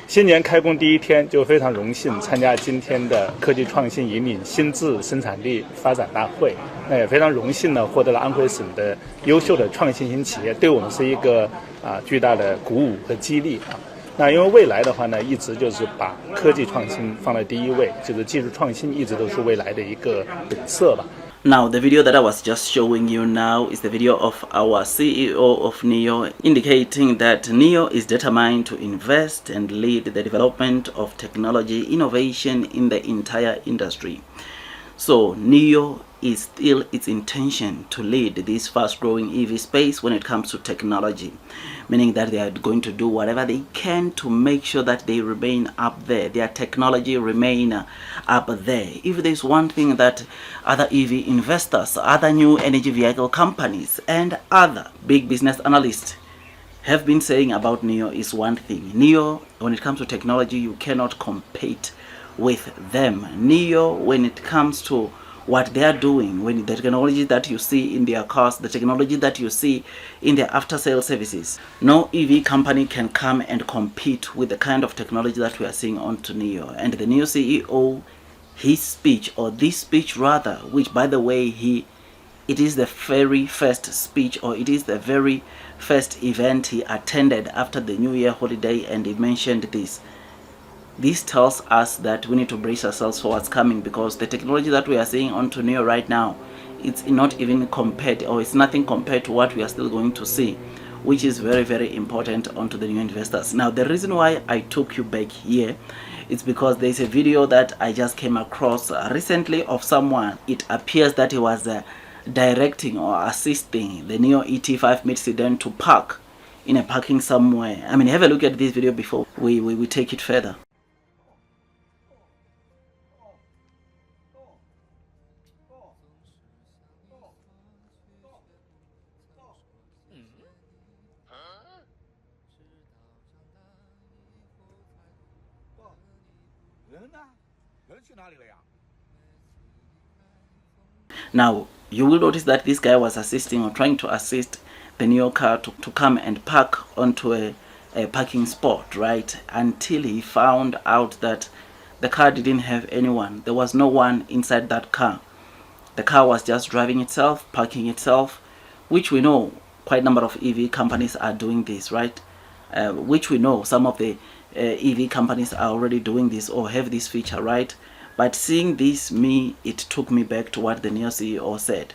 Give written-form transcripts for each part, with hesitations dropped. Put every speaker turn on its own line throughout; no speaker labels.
新年开工第一天，就非常荣幸参加今天的科技创新引领新质生产力发展大会。那也非常荣幸呢，获得了安徽省的优秀的创新型企业，对我们是一个巨大的鼓舞和激励啊。那因为未来的话呢，一直就是把科技创新放在第一位，就是技术创新一直都是未来的一个本色吧。
Now, the video that I was just showing you now is the video of our CEO of Nio, indicating that Nio is determined to invest and lead the development of technology innovation in the entire industry. So Nio is still its intention to lead this fast-growing EV space when it comes to technology, meaning that they are going to do whatever they can to make sure that they remain up there, their technology remain up there. If there's one thing that other EV investors, other new energy vehicle companies, and other big business analysts have been saying about Nio is one thing. Nio, when it comes to technology, you cannot compete with them. Nio, when it comes to what they are doing, when the technology that you see in their cars, the technology that you see in their after-sale services, no EV company can come and compete with the kind of technology that we are seeing onto Nio. And the Nio CEO, his speech, or this speech rather, which by the way, it is the very first speech, or it is the very first event he attended after the New Year holiday, and he mentioned this. This tells us that we need to brace ourselves for what's coming, because the technology that we are seeing onto Nio right now, it's not even compared, or it's nothing compared to what we are still going to see, which is very, very important onto the new investors. Now, the reason why I took you back here is because there's a video that I just came across recently of someone. It appears that he was directing or assisting the Nio ET5 mid-sedan to park in a parking somewhere. I mean, have a look at this video before we take it further. Now, you will notice that this guy was assisting or trying to assist the Nio car to come and park onto a parking spot, right? Until he found out that the car didn't have anyone. There was no one inside that car. The car was just driving itself, parking itself, which we know quite a number of EV companies are doing this, right? Which we know some of the EV companies are already doing this or have this feature, right? But seeing this, it took me back to what the Nio CEO said.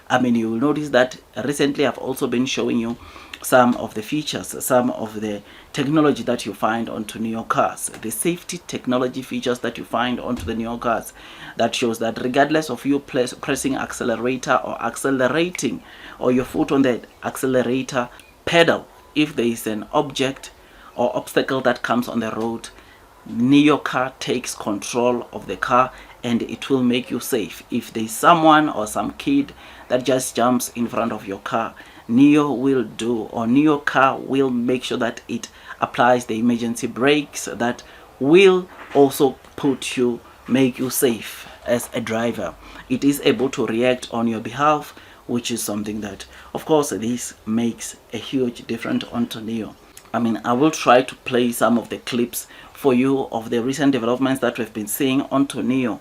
I mean, you will notice that recently I've also been showing you some of the features, some of the technology that you find onto Nio cars, the safety technology features that you find onto the Nio cars, that shows that regardless of you pressing accelerator or accelerating, or your foot on the accelerator pedal, if there is an object or obstacle that comes on the road, Nio car takes control of the car and it will make you safe. If there's someone or some kid that just jumps in front of your car, Nio will do, or Nio car will make sure that it applies the emergency brakes that will also make you safe as a driver. It is able to react on your behalf, which is something that, of course, this makes a huge difference onto Nio. I mean, I will try to play some of the clips for you of the recent developments that we've been seeing onto Nio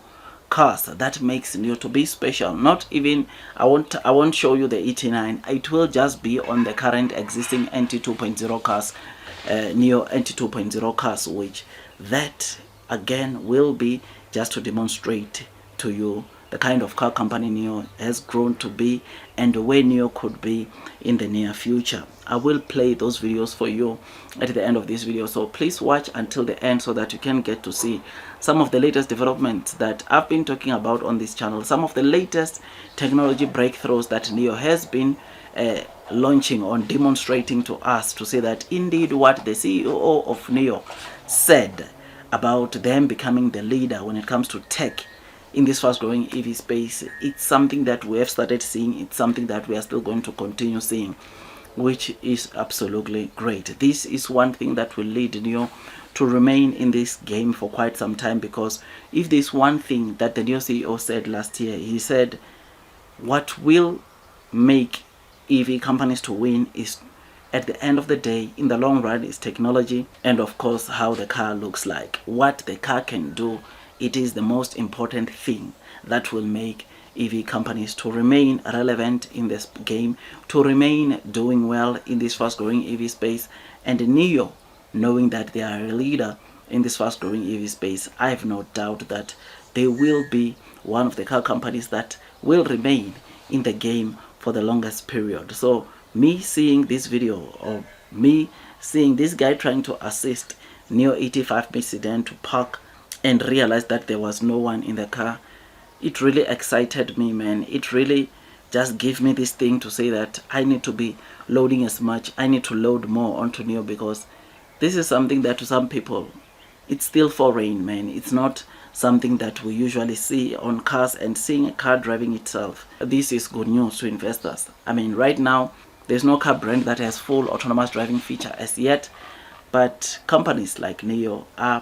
cars that makes Nio to be special. Not even, I won't show you the ET9. It will just be on the current existing NT 2.0 cars, Nio NT 2.0 cars, which that again will be just to demonstrate to you the kind of car company Nio has grown to be and where Nio could be in the near future. I will play those videos for you at the end of this video, so please watch until the end so that you can get to see some of the latest developments that I've been talking about on this channel, some of the latest technology breakthroughs that Nio has been launching on, demonstrating to us to say that indeed what the CEO of Nio said about them becoming the leader when it comes to tech in this fast-growing EV space, it's something that we have started seeing. It's something that we are still going to continue seeing, which is absolutely great. This is one thing that will lead Nio to remain in this game for quite some time, because if there's one thing that the Nio CEO said last year, he said what will make EV companies to win is at the end of the day, in the long run, is technology, and of course how the car looks like, what the car can do. It is the most important thing that will make EV companies to remain relevant in this game, to remain doing well in this fast growing EV space. And Nio, knowing that they are a leader in this fast growing EV space, I have no doubt that they will be one of the car companies that will remain in the game for the longest period. So me seeing this video, or me seeing this guy trying to assist Nio ET5 sedan to park and realize that there was no one in the car, it really excited me, man. It really just gave me this thing to say that I need to be loading as much, I need to load more onto Nio, because this is something that to some people, it's still foreign, man. It's not something that we usually see on cars, and seeing a car driving itself, this is good news to investors. I mean, right now, there's no car brand that has full autonomous driving feature as yet, but companies like Nio are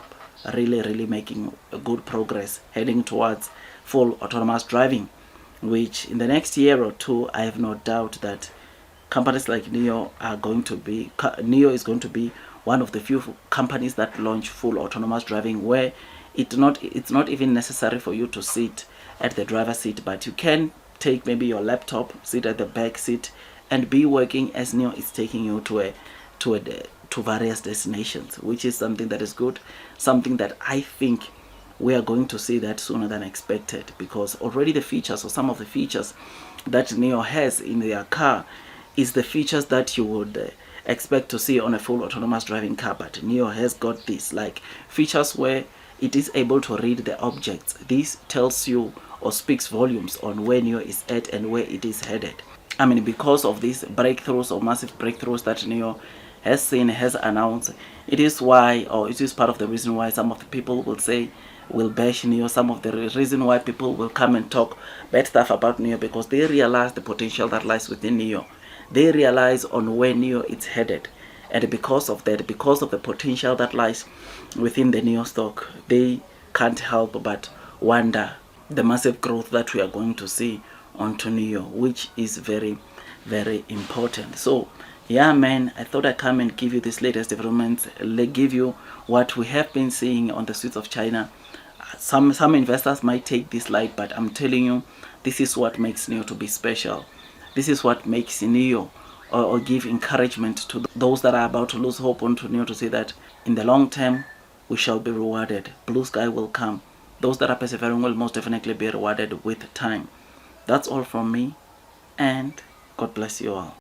really making a good progress heading towards full autonomous driving, which in the next year or two, I have no doubt that companies like Nio is going to be one of the few companies that launch full autonomous driving, where it's not even necessary for you to sit at the driver's seat, but you can take maybe your laptop, sit at the back seat, and be working as Nio is taking you to various destinations, which is something that is good, something that I think we are going to see that sooner than expected, because already the features, or some of the features that Nio has in their car, is the features that you would expect to see on a full autonomous driving car. But Nio has got this, like, features where it is able to read the objects. This tells you or speaks volumes on where Nio is at and where it is headed. I mean, because of these breakthroughs, or massive breakthroughs that Nio has seen, has announced, it is why, or it is part of the reason why some of the people will bash Nio, some of the reason why people will come and talk bad stuff about Nio, because they realize the potential that lies within Nio. They realize on where Nio is headed, and because of that, because of the potential that lies within the Nio stock, they can't help but wonder the massive growth that we are going to see onto Nio, which is very important. So yeah, man, I thought I'd come and give you this latest developments, give you what we have been seeing on the streets of China. Some investors might take this light, but I'm telling you, this is what makes Nio to be special. This is what makes Nio, or give encouragement to those that are about to lose hope onto Nio, to say that in the long term, we shall be rewarded. Blue sky will come. Those that are persevering will most definitely be rewarded with time. That's all from me, and God bless you all.